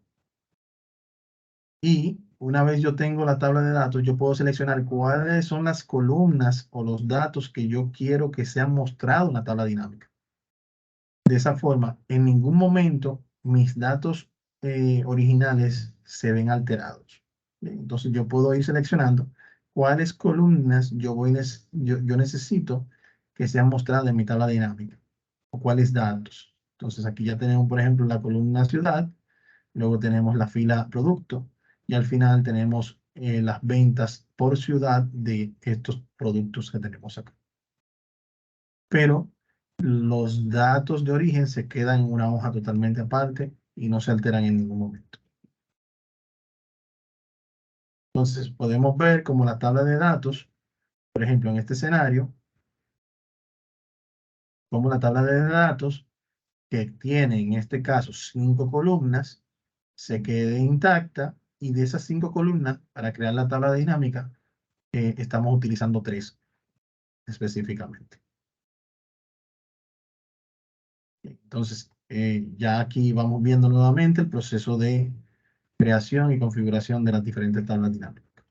y una vez yo tengo la tabla de datos, yo puedo seleccionar cuáles son las columnas o los datos que yo quiero que sean mostrados en la tabla dinámica. De esa forma, en ningún momento mis datos originales se ven alterados. Bien, entonces yo puedo ir seleccionando cuáles columnas yo necesito que sean mostradas en mi tabla dinámica o cuáles datos. Entonces aquí ya tenemos, por ejemplo, la columna ciudad, luego tenemos la fila producto y al final tenemos las ventas por ciudad de estos productos que tenemos acá. Pero los datos de origen se quedan en una hoja totalmente aparte y no se alteran en ningún momento. Entonces podemos ver como la tabla de datos, por ejemplo, en este escenario, como la tabla de datos que tiene en este caso 5 columnas, se quede intacta y de esas 5 columnas, para crear la tabla dinámica, estamos utilizando 3 específicamente. Entonces, ya aquí vamos viendo nuevamente el proceso de creación y configuración de las diferentes tablas dinámicas.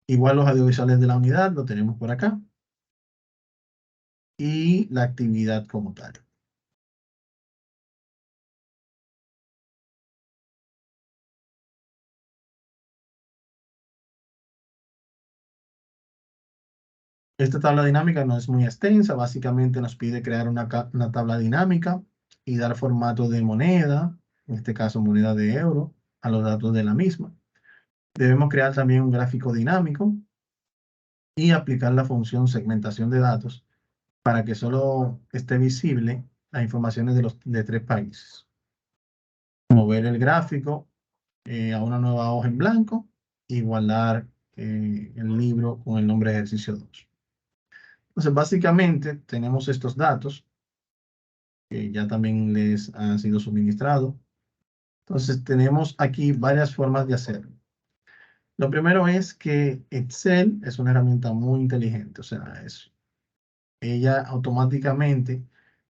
Igual los audiovisuales de la unidad lo tenemos por acá. Y la actividad como tal. Esta tabla dinámica no es muy extensa, básicamente nos pide crear una tabla dinámica y dar formato de moneda, en este caso moneda de euro, a los datos de la misma. Debemos crear también un gráfico dinámico y aplicar la función segmentación de datos para que solo esté visible las informaciones de 3 países. Mover el gráfico a una nueva hoja en blanco y guardar el libro con el nombre de ejercicio 2. Entonces, básicamente tenemos estos datos que ya también les han sido suministrados. Entonces, tenemos aquí varias formas de hacerlo. Lo primero es que Excel es una herramienta muy inteligente, o sea, ella automáticamente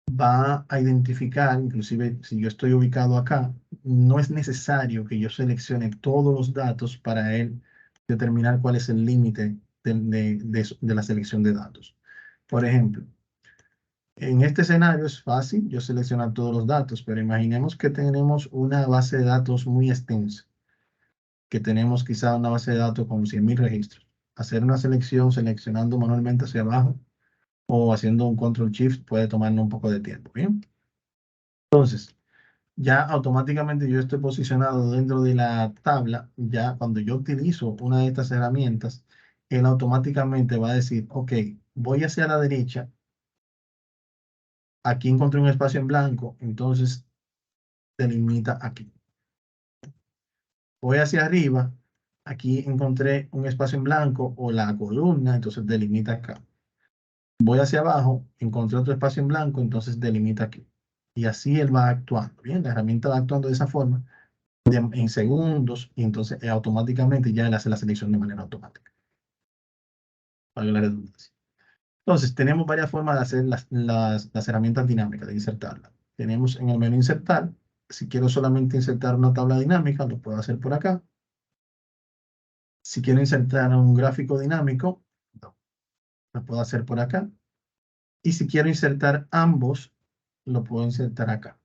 va a identificar, inclusive si yo estoy ubicado acá, no es necesario que yo seleccione todos los datos para él determinar cuál es el límite de la selección de datos. Por ejemplo, en este escenario es fácil yo seleccionar todos los datos, pero imaginemos que tenemos una base de datos muy extensa, que tenemos quizá una base de datos con 100.000 registros. Hacer una selección seleccionando manualmente hacia abajo o haciendo un control shift puede tomarnos un poco de tiempo, ¿bien? Entonces, ya automáticamente yo estoy posicionado dentro de la tabla, ya cuando yo utilizo una de estas herramientas, él automáticamente va a decir, ok, voy hacia la derecha, aquí encontré un espacio en blanco, entonces delimita aquí. Voy hacia arriba, aquí encontré un espacio en blanco o la columna, entonces delimita acá. Voy hacia abajo, encontré otro espacio en blanco, entonces delimita aquí. Y así él va actuando, ¿bien? La herramienta va actuando de esa forma en segundos y entonces automáticamente ya él hace la selección de manera automática. Para la redundancia. Entonces, tenemos varias formas de hacer las herramientas dinámicas, de insertarlas. Tenemos en el menú insertar, Si quiero solamente insertar una tabla dinámica, lo puedo hacer por acá. Si quiero insertar un gráfico dinámico, lo puedo hacer por acá. Y si quiero insertar ambos, lo puedo insertar acá.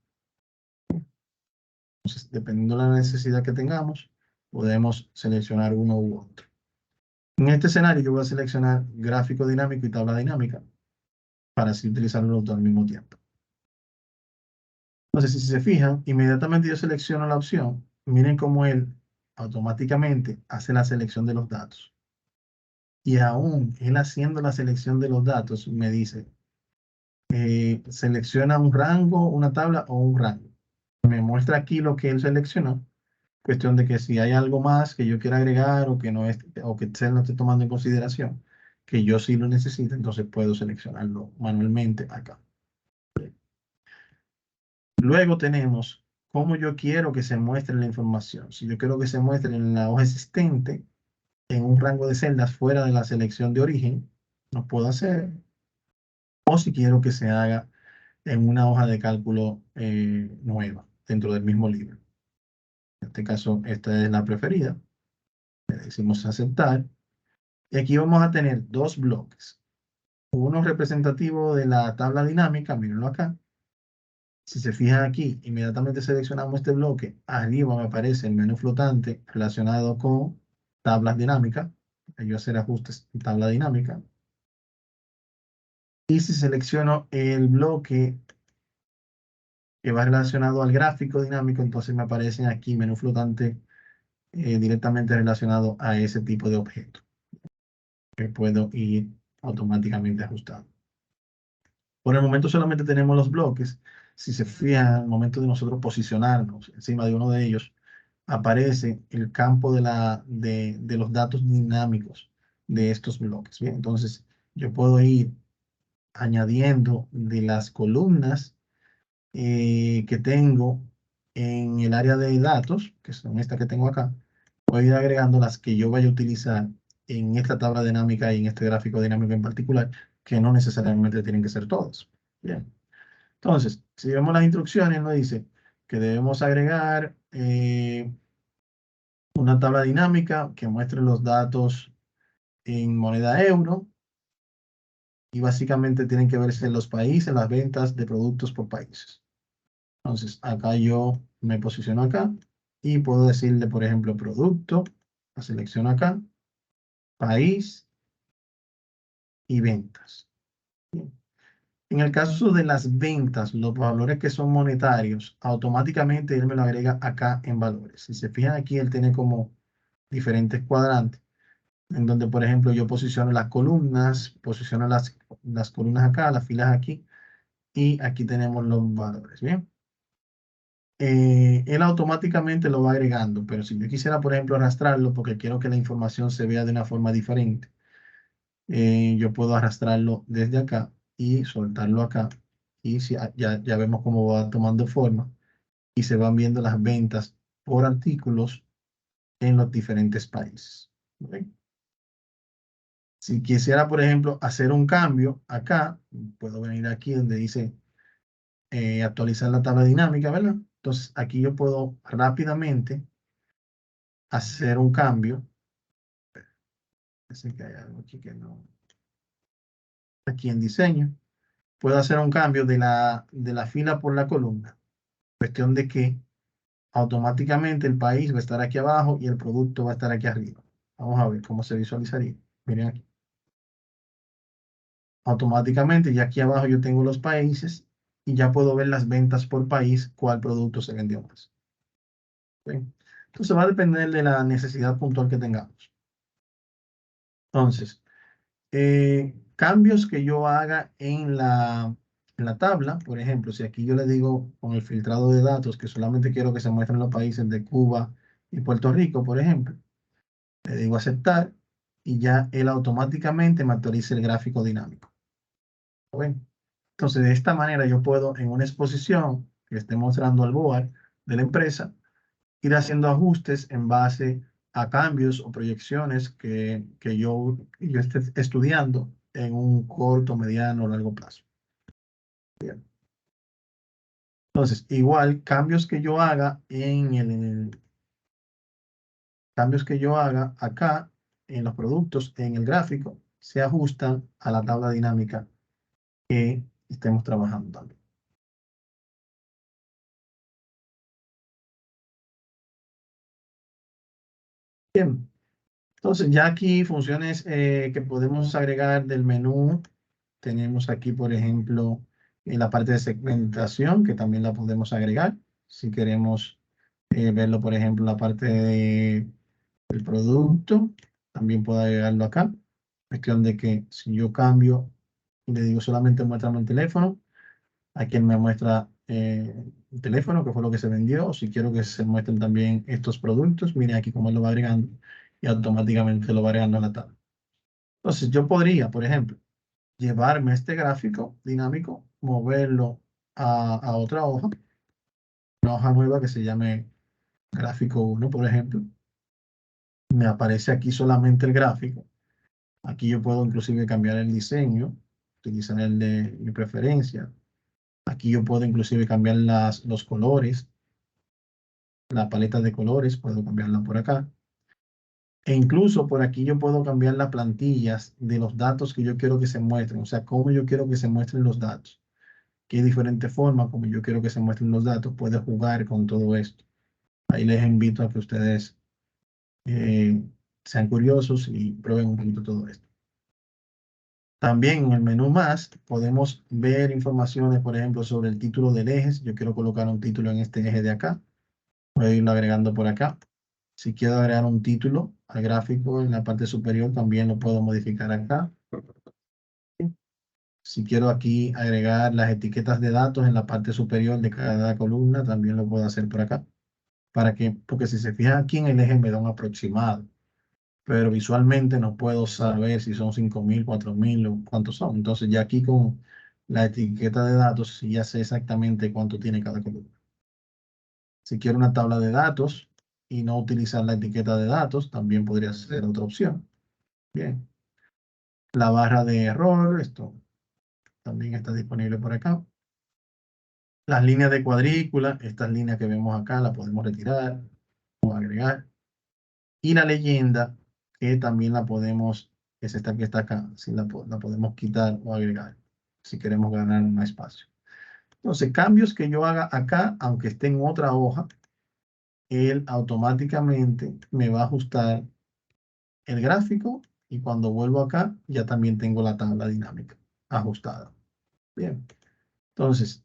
Entonces, dependiendo de la necesidad que tengamos, podemos seleccionar uno u otro. En este escenario, yo voy a seleccionar gráfico dinámico y tabla dinámica para así utilizarlos los dos al mismo tiempo. Entonces, si se fijan, inmediatamente yo selecciono la opción. Miren cómo él automáticamente hace la selección de los datos. Y aún él haciendo la selección de los datos, me dice, selecciona un rango, una tabla o un rango. Me muestra aquí lo que él seleccionó. Cuestión de que si hay algo más que yo quiera agregar o que no es, o que Excel no esté tomando en consideración, que yo sí lo necesito, entonces puedo seleccionarlo manualmente acá. Luego tenemos cómo yo quiero que se muestre la información. Si yo quiero que se muestre en la hoja existente, en un rango de celdas fuera de la selección de origen, lo puedo hacer. O si quiero que se haga en una hoja de cálculo nueva, dentro del mismo libro. En este caso, esta es la preferida. Le decimos aceptar. Y aquí vamos a tener dos bloques. Uno representativo de la tabla dinámica, mírenlo acá. Si se fijan aquí, inmediatamente seleccionamos este bloque. Arriba me aparece el menú flotante relacionado con tablas dinámicas. Yo hacer ajustes en tabla dinámica. Y si selecciono el bloque que va relacionado al gráfico dinámico, entonces me aparecen aquí menú flotante directamente relacionado a ese tipo de objeto que puedo ir automáticamente ajustando. Por el momento solamente tenemos los bloques. Si se fijan, al momento de nosotros posicionarnos encima de uno de ellos, aparece el campo de los datos dinámicos de estos bloques. Bien, entonces yo puedo ir añadiendo de las columnas que tengo en el área de datos, que son estas que tengo acá, voy a ir agregando las que yo vaya a utilizar en esta tabla dinámica y en este gráfico dinámico en particular, que no necesariamente tienen que ser todas. Bien. Entonces, si vemos las instrucciones, nos dice que debemos agregar una tabla dinámica que muestre los datos en moneda euro, y básicamente tienen que verse los países, las ventas de productos por países. Entonces, acá yo me posiciono acá y puedo decirle, por ejemplo, producto, la selecciono acá, país y ventas. Bien. En el caso de las ventas, los valores que son monetarios, automáticamente él me lo agrega acá en valores. Si se fijan aquí, él tiene como diferentes cuadrantes, en donde, por ejemplo, yo posiciono las columnas, posiciono las columnas acá, las filas aquí, y aquí tenemos los valores, ¿bien? Él automáticamente lo va agregando, pero si yo quisiera, por ejemplo, arrastrarlo porque quiero que la información se vea de una forma diferente, yo puedo arrastrarlo desde acá y soltarlo acá, y si, ya vemos cómo va tomando forma y se van viendo las ventas por artículos en los diferentes países. ¿Ok? Si quisiera, por ejemplo, hacer un cambio acá, puedo venir aquí donde dice actualizar la tabla dinámica, ¿verdad? Entonces, aquí yo puedo rápidamente hacer un cambio. Parece que hay algo aquí que no. Aquí en diseño, puedo hacer un cambio de la fila por la columna. Cuestión de que automáticamente el país va a estar aquí abajo y el producto va a estar aquí arriba. Vamos a ver cómo se visualizaría. Miren aquí. Automáticamente, ya aquí abajo yo tengo los países y ya puedo ver las ventas por país, cuál producto se vendió más. ¿Sí? Entonces va a depender de la necesidad puntual que tengamos. Entonces, cambios que yo haga en la tabla, por ejemplo, si aquí yo le digo con el filtrado de datos que solamente quiero que se muestren los países de Cuba y Puerto Rico, por ejemplo, le digo aceptar y ya él automáticamente me actualiza el gráfico dinámico. Bueno, entonces de esta manera yo puedo en una exposición que esté mostrando al BOAR de la empresa ir haciendo ajustes en base a cambios o proyecciones que yo esté estudiando en un corto, mediano o largo plazo. Bien. Entonces, igual, cambios que yo haga cambios que yo haga acá en los productos, en el gráfico, se ajustan a la tabla dinámica que estemos trabajando también. Bien, entonces ya aquí funciones que podemos agregar del menú. Tenemos aquí, por ejemplo, en la parte de segmentación, que también la podemos agregar. Si queremos verlo, por ejemplo, la parte del producto, también puedo agregarlo acá. Cuestión de que si yo cambio y le digo solamente muéstrame el teléfono, aquí él me muestra el teléfono, que fue lo que se vendió. O si quiero que se muestren también estos productos, miren aquí cómo él lo va agregando y automáticamente lo va agregando a la tabla. Entonces, yo podría, por ejemplo, llevarme este gráfico dinámico, moverlo a otra hoja, una hoja nueva que se llame gráfico 1, por ejemplo. Me aparece aquí solamente el gráfico. Aquí yo puedo inclusive cambiar el diseño, utilizar el de mi preferencia. Aquí yo puedo inclusive cambiar los colores, la paleta de colores, puedo cambiarla por acá. E incluso por aquí yo puedo cambiar las plantillas de los datos que yo quiero que se muestren, o sea, cómo yo quiero que se muestren los datos. Qué diferente forma, como yo quiero que se muestren los datos, puede jugar con todo esto. Ahí les invito a que ustedes sean curiosos y prueben un poquito todo esto. También en el menú más podemos ver informaciones, por ejemplo, sobre el título del eje. Si yo quiero colocar un título en este eje de acá, voy a irlo agregando por acá. Si quiero agregar un título al gráfico en la parte superior, también lo puedo modificar acá. Si quiero aquí agregar las etiquetas de datos en la parte superior de cada columna, también lo puedo hacer por acá. Porque si se fijan aquí en el eje me da un aproximado, pero visualmente no puedo saber si son 5.000, 4.000 o cuántos son. Entonces ya aquí con la etiqueta de datos ya sé exactamente cuánto tiene cada columna. Si quiero una tabla de datos y no utilizar la etiqueta de datos, también podría ser otra opción. Bien. La barra de error, esto también está disponible por acá. Las líneas de cuadrícula, estas líneas que vemos acá, las podemos retirar o agregar. Y la leyenda, que también la podemos, es esta que está acá, si la podemos quitar o agregar, si queremos ganar un espacio. Entonces, cambios que yo haga acá, aunque esté en otra hoja, él automáticamente me va a ajustar el gráfico y cuando vuelvo acá, ya también tengo la tabla dinámica ajustada. Bien. Entonces,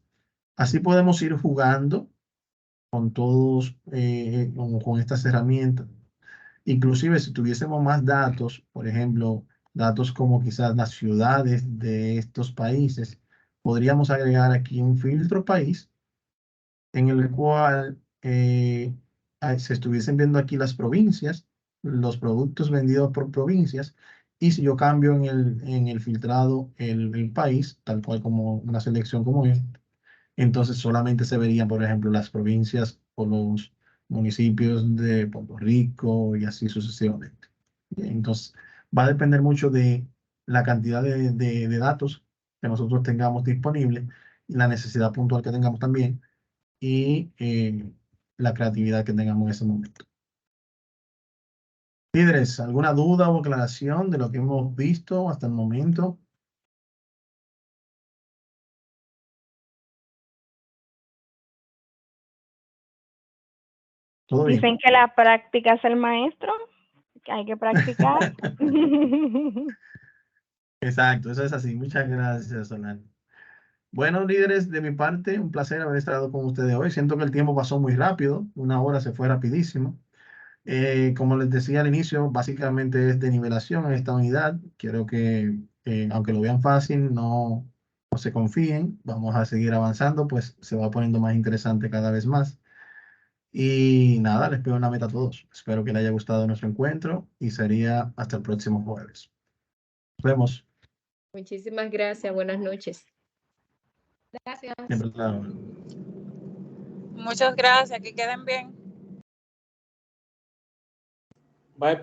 así podemos ir jugando con todos, con estas herramientas. Inclusive si tuviésemos más datos, por ejemplo, datos como quizás las ciudades de estos países, podríamos agregar aquí un filtro país en el cual se estuviesen viendo aquí las provincias, los productos vendidos por provincias, y si yo cambio en el filtrado el país, tal cual como una selección como esta, entonces solamente se verían, por ejemplo, las provincias o los municipios de Puerto Rico y así sucesivamente. Entonces, va a depender mucho de la cantidad de datos que nosotros tengamos disponible, y la necesidad puntual que tengamos también y la creatividad que tengamos en ese momento. Líderes, ¿alguna duda o aclaración de lo que hemos visto hasta el momento? ¿Todo bien? Dicen que la práctica es el maestro, que hay que practicar. Exacto, eso es así. Muchas gracias, Solán. Bueno, líderes, de mi parte, un placer haber estado con ustedes hoy. Siento que el tiempo pasó muy rápido, una hora se fue rapidísimo. Como les decía al inicio, básicamente es de nivelación en esta unidad. Quiero que, aunque lo vean fácil, no se confíen. Vamos a seguir avanzando, pues se va poniendo más interesante cada vez más. Y nada, les pido una meta a todos. Espero que les haya gustado nuestro encuentro y sería hasta el próximo jueves. Nos vemos. Muchísimas gracias. Buenas noches. Gracias. Siempre claro. Muchas gracias, que queden bien. Bye.